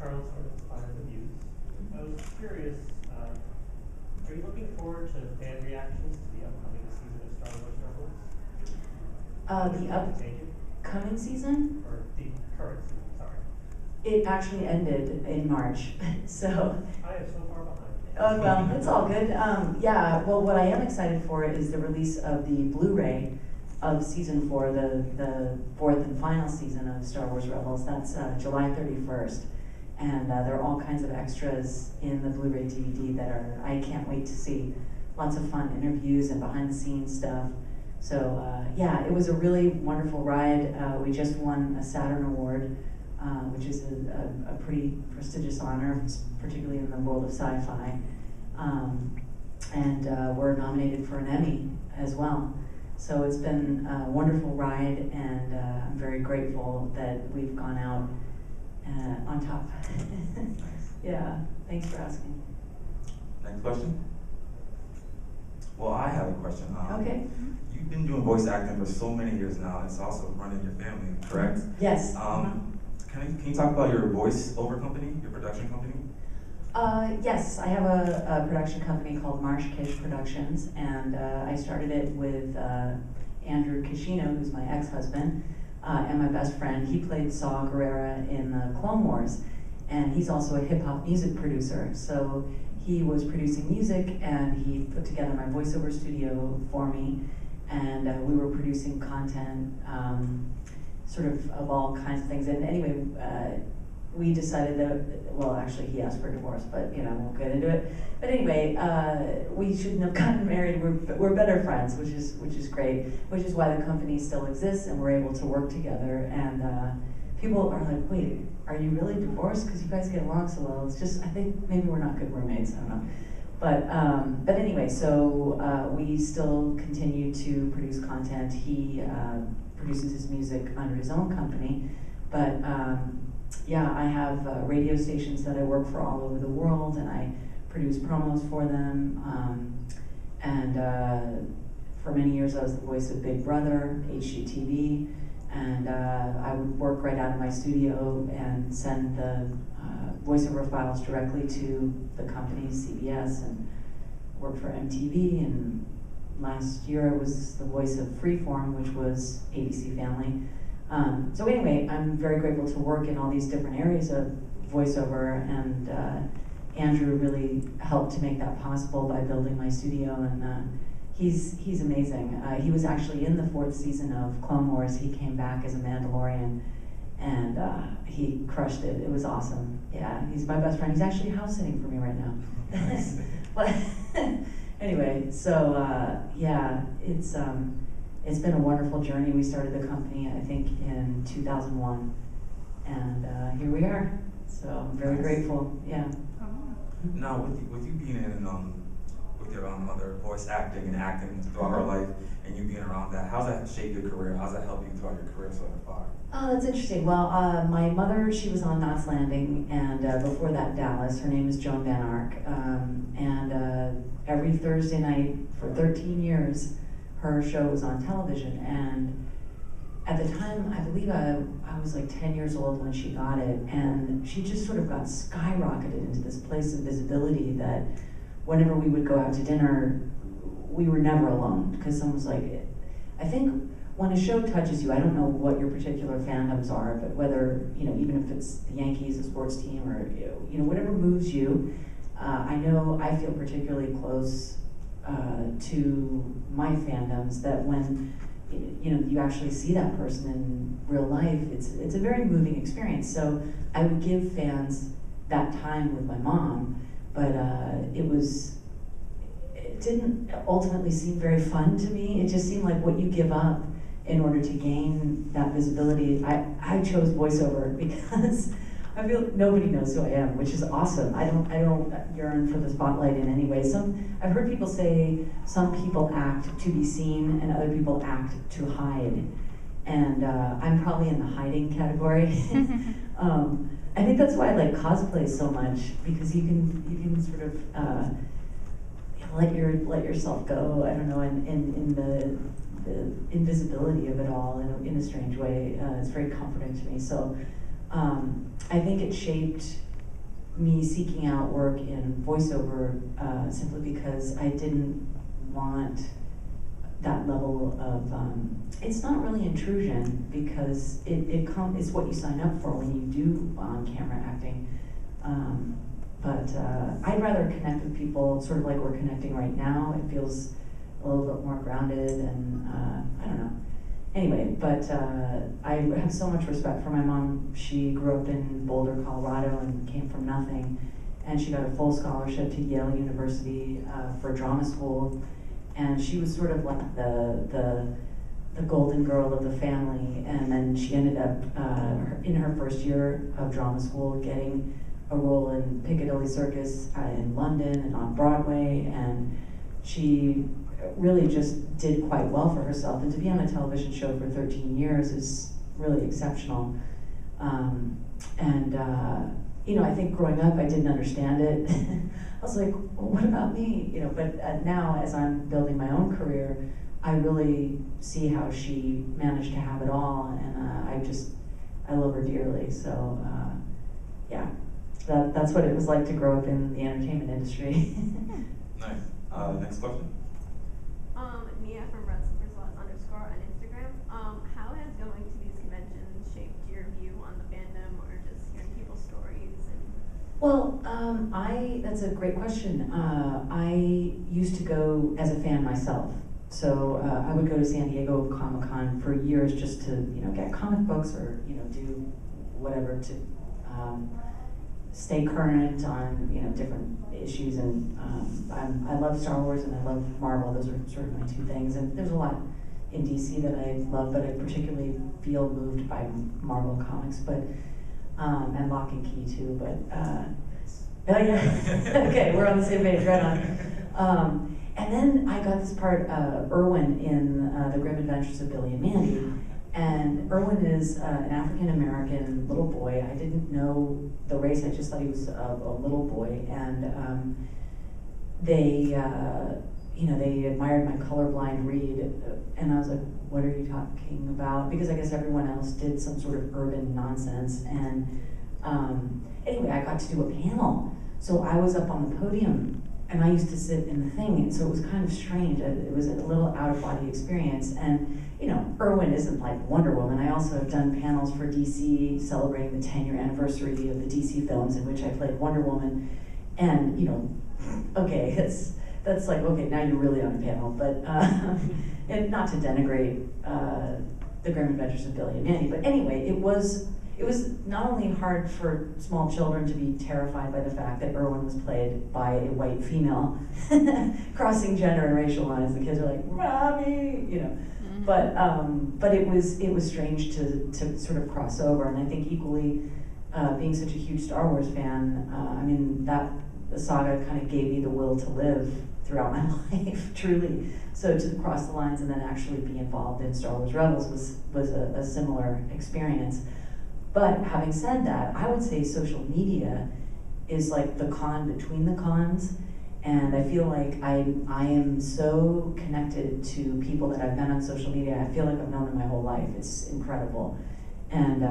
Charles from Inspired the Muse. I was curious, are you looking forward to fan reactions to the upcoming season of Star Wars Rebels? The upcoming season? Or the current season, sorry. It actually ended in March, so. I am so far behind. Oh, well, it's all good. Yeah, well, what I am excited for is the release of the Blu-ray of season 4, the fourth and final season of Star Wars Rebels. That's July 31st. And there are all kinds of extras in the Blu-ray DVD that I can't wait to see. Lots of fun interviews and behind-the-scenes stuff. So yeah, it was a really wonderful ride. We just won a Saturn Award, which is a pretty prestigious honor, particularly in the world of sci-fi. And we're nominated for an Emmy as well. So it's been a wonderful ride, and I'm very grateful that we've gone out on top. Yeah, thanks for asking. Next question. Well, I have a question. Okay. You've been doing voice acting for so many years now. It's also running your family, correct? Yes. Can you talk about your voice-over company, your production company? Yes, I have a production company called Marsh Productions, and I started it with Andrew Kishino, who's my ex-husband, and my best friend. He played Saw Gerrera in the Clone Wars, and he's also a hip-hop music producer. So he was producing music, and he put together my voiceover studio for me, and we were producing content, sort of all kinds of things. And anyway, we decided that, well, actually he asked for a divorce, but you know, won't get into it. But anyway, we shouldn't have gotten married. We're better friends, which is great. Which is why the company still exists, and we're able to work together. And people are like, wait, are you really divorced? Because you guys get along so well. It's just, I think maybe we're not good roommates. I don't know. But anyway, so we still continue to produce content. He produces his music under his own company, but. Yeah, I have radio stations that I work for all over the world, and I produce promos for them. For many years, I was the voice of Big Brother, HGTV, and I would work right out of my studio and send the voiceover files directly to the company, CBS, and work for MTV. And last year, I was the voice of Freeform, which was ABC Family. So anyway, I'm very grateful to work in all these different areas of voiceover, and Andrew really helped to make that possible by building my studio, and he's amazing. He was actually in the 4th season of Clone Wars. He came back as a Mandalorian, and he crushed it. It was awesome. Yeah, he's my best friend. He's actually house sitting for me right now. Nice. But anyway, so yeah, it's been a wonderful journey. We started the company, I think, in 2001, and here we are. So I'm very grateful. Yeah. Now, with you being in with your mother voice acting and acting throughout her life, and you being around that, how's that shaped your career? How's that helped you throughout your career so far? Oh, that's interesting. Well, my mother, she was on Knots Landing, and before that, Dallas. Her name is Joan Van Ark, and every Thursday night for 13 years. Her show was on television, and at the time, I believe I was like 10 years old when she got it, and she just sort of got skyrocketed into this place of visibility that whenever we would go out to dinner, we were never alone, because someone was like, I think when a show touches you, I don't know what your particular fandoms are, but whether, you know, even if it's the Yankees, a sports team, or, you know, whatever moves you, I know I feel particularly close to my fandoms, that when you know you actually see that person in real life, it's a very moving experience. So I would give fans that time with my mom, but it didn't ultimately seem very fun to me. It just seemed like what you give up in order to gain that visibility. I chose voiceover because I feel nobody knows who I am, which is awesome. I don't yearn for the spotlight in any way. I've heard people say some people act to be seen and other people act to hide. And I'm probably in the hiding category. I think that's why I like cosplay so much, because you can sort of let yourself go. I don't know, in the invisibility of it all in a strange way. It's very comforting to me. So I think it shaped me seeking out work in voiceover simply because I didn't want that level of, it's not really intrusion because it's what you sign up for when you do on-camera acting. But I'd rather connect with people sort of like we're connecting right now. It feels a little bit more grounded and I don't know. Anyway, but I have so much respect for my mom. She grew up in Boulder, Colorado and came from nothing. And she got a full scholarship to Yale University for drama school. And she was sort of like the golden girl of the family. And then she ended up in her first year of drama school getting a role in Piccadilly Circus in London and on Broadway. And she really just did quite well for herself. And to be on a television show for 13 years is really exceptional. You know, I think growing up I didn't understand it. I was like, well, what about me? You know, but now as I'm building my own career, I really see how she managed to have it all, and I love her dearly. So yeah, that's what it was like to grow up in the entertainment industry. Nice. Next question. Mia from _on Instagram. How has going to these conventions shaped your view on the fandom, or just hearing people's stories? Well, that's a great question. I used to go as a fan myself. So I would go to San Diego Comic-Con for years just to, you know, get comic books or, you know, do whatever to stay current on, you know, different issues. And I love Star Wars and I love Marvel. Those are sort of my two things. And there's a lot in DC that I love, but I particularly feel moved by Marvel comics. But and Lock and Key too. But oh yeah, okay, we're on the same page, right on. And then I got this part, Irwin in The Grim Adventures of Billy and Mandy. And Irwin is an African-American little boy. I didn't know the race, I just thought he was a little boy. And they admired my colorblind read. And I was like, what are you talking about? Because I guess everyone else did some sort of urban nonsense. And anyway, I got to do a panel. So I was up on the podium and I used to sit in the thing, and so it was kind of strange. It was a little out-of-body experience. And, you know, Irwin isn't like Wonder Woman. I also have done panels for DC celebrating the 10-year anniversary of the DC films in which I played Wonder Woman. And, you know, okay, that's like, okay, now you're really on a panel. But, and not to denigrate The Grim Adventures of Billy and Mandy, but anyway, it was not only hard for small children to be terrified by the fact that Irwin was played by a white female, crossing gender and racial lines. The kids are like, "Mommy," you know. Mm-hmm. But it was strange to sort of cross over, and I think equally, being such a huge Star Wars fan, I mean the saga kind of gave me the will to live throughout my life, truly. So to cross the lines and then actually be involved in Star Wars Rebels was a similar experience. But having said that, I would say social media is like the con between the cons, and I feel like I am so connected to people that I've met on social media. I feel like I've known them my whole life. It's incredible. And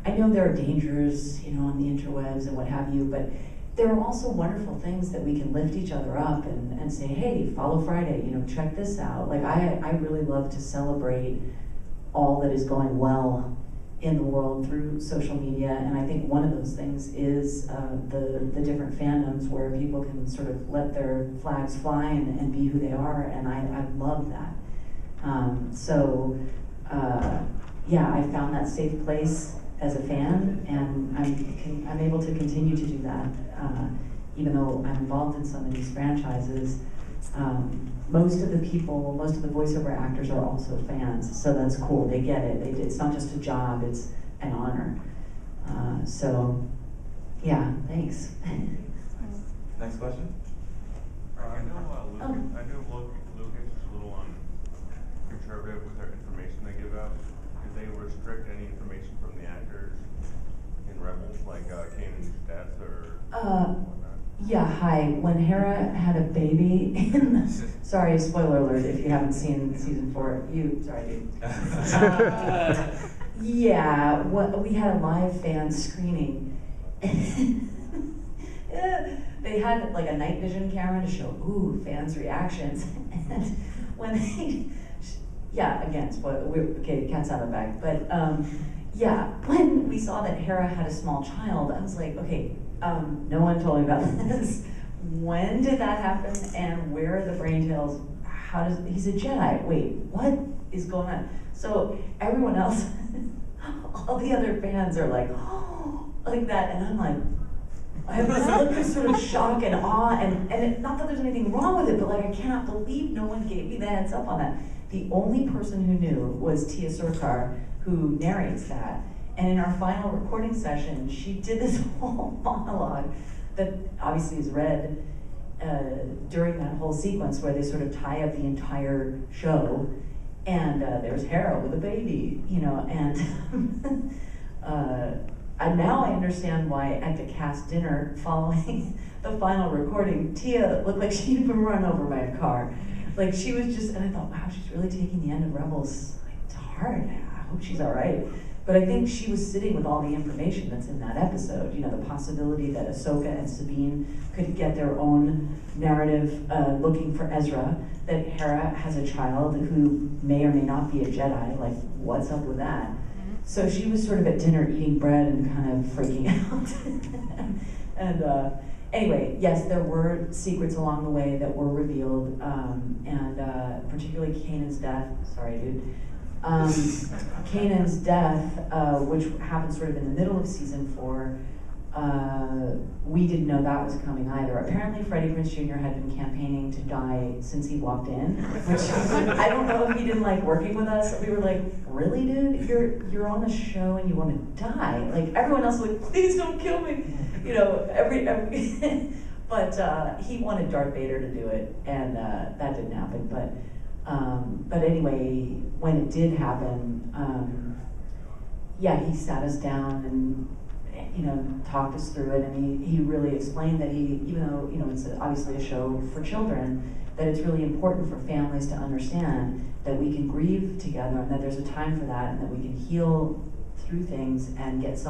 I know there are dangers, you know, on the interwebs and what have you, but there are also wonderful things that we can lift each other up and say, hey, follow Friday, you know, check this out. Like I really love to celebrate all that is going well in the world through social media, and I think one of those things is the different fandoms where people can sort of let their flags fly and be who they are, and I love that. Yeah, I found that safe place as a fan, and I'm able to continue to do that, even though I'm involved in some of these franchises. Most of the voiceover actors are also fans, so that's cool. They get it. It's not just a job; it's an honor. So, yeah. Thanks. Next question. I know Lucas is a little conservative with their information they give out. Do they restrict any information from the actors in Rebels, like Kanan's death or whatnot? Yeah, hi. When Hera had a baby sorry, spoiler alert if you haven't seen season 4. Sorry, dude. Yeah, we had a live fan screening. they had like a night vision camera to show, ooh, fans' reactions. And when they, yeah, again, okay, cat's out of the bag. But yeah, when we saw that Hera had a small child, I was like, okay, no one told me about this. When did that happen? And where are the brain tales? He's a Jedi. Wait, what is going on? So everyone else, all the other fans are like, oh, like that, and I'm like, I have this look of sort of shock and awe, and not that there's anything wrong with it, but like I cannot believe no one gave me the heads up on that. The only person who knew was Tia Surkar, who narrates that. And in our final recording session, she did this whole monologue that obviously is read during that whole sequence where they sort of tie up the entire show. And there's Hera with a baby, you know, and now I understand why at the cast dinner following the final recording, Tia looked like she'd been run over by a car. Like she was just, and I thought, wow, she's really taking the end of Rebels like, to heart. I hope she's all right. But I think she was sitting with all the information that's in that episode. You know, the possibility that Ahsoka and Sabine could get their own narrative looking for Ezra, that Hera has a child who may or may not be a Jedi. Like, what's up with that? So she was sort of at dinner eating bread and kind of freaking out. And anyway, yes, there were secrets along the way that were revealed, and particularly Kanan's death. Sorry, dude. Kanan's death, which happened sort of in the middle of season 4, we didn't know that was coming either. Apparently Freddie Prinze Jr. had been campaigning to die since he walked in, which I don't know if he didn't like working with us. We were like, really, dude? You're on a show and you want to die? Like everyone else was like, please don't kill me. You know, every but he wanted Darth Vader to do it, and that didn't happen. But anyway, when it did happen, yeah, he sat us down and, you know, talked us through it, and he really explained that even though, you know, it's obviously a show for children, that it's really important for families to understand that we can grieve together and that there's a time for that and that we can heal through things and get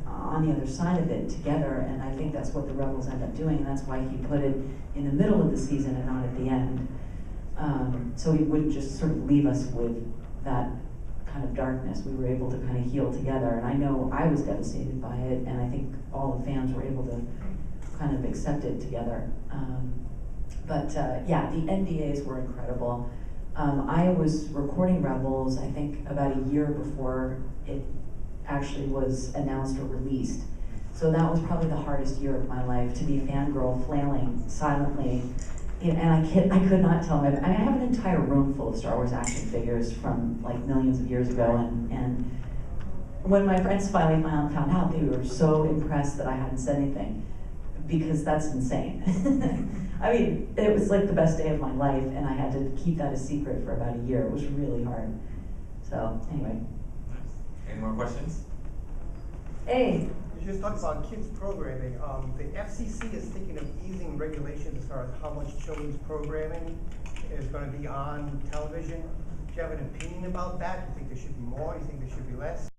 on the other side of it together. And I think that's what the Rebels end up doing, and that's why he put it in the middle of the season and not at the end. So he wouldn't just sort of leave us with that kind of darkness. We were able to kind of heal together, and I know I was devastated by it, and I think all the fans were able to kind of accept it together. Yeah, the NDAs were incredible. I was recording Rebels, I think, about a year before it actually was announced or released. So that was probably the hardest year of my life, to be fangirl flailing silently. And I could not tell them. I have an entire room full of Star Wars action figures from like millions of years ago, and when my friends finally found out, they were so impressed that I hadn't said anything, because that's insane. I mean, it was like the best day of my life, and I had to keep that a secret for about a year. It was really hard. So anyway. Any more questions? Hey. You just talked about kids programming. The FCC is thinking of easing regulations as far as how much children's programming is going to be on television. Do you have an opinion about that? Do you think there should be more? Do you think there should be less?